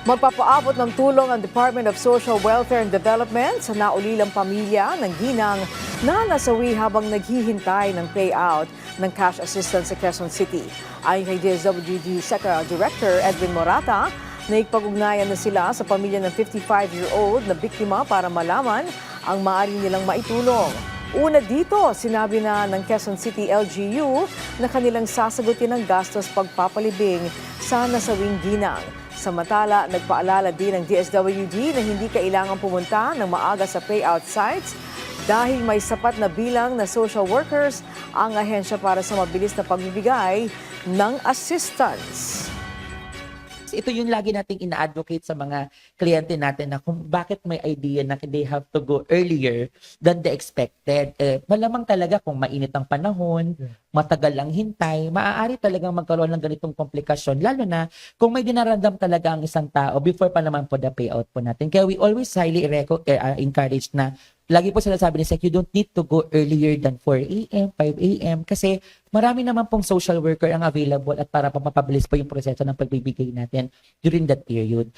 Magpapaabot ng tulong ang Department of Social Welfare and Development sa naulilang pamilya ng ginang na nasawi habang naghihintay ng payout ng cash assistance sa Quezon City. Ayon kay DSWD SECA Director Edwin Morata, naipag-ugnayan na sila sa pamilya ng 55-year-old na biktima para malaman ang maaari nilang maitulong. Una dito, sinabi na ng Quezon City LGU na kanilang sasagutin ang gastos pagpapalibing sa nasawing ginang. Samantala, nagpaalala din ng DSWD na hindi kailangan pumunta ng maaga sa payout sites dahil may sapat na bilang na social workers ang ahensya para sa mabilis na pagbibigay ng assistance. Ito yung lagi nating ina-advocate sa mga kliyente natin na kung bakit may idea na they have to go earlier than the expected. Malamang talaga kung mainit ang panahon, matagal ang hintay, maaari talagang magkaroon ng ganitong komplikasyon. Lalo na kung may dinaramdam talaga ang isang tao before pa naman po the payout po natin. Kaya we always highly encourage na lagi po sinasabi ni SEC, you don't need to go earlier than 4 a.m., 5 a.m. kasi marami naman pong social worker ang available at para mapabilis po yung proseso ng pagbibigay natin during that period.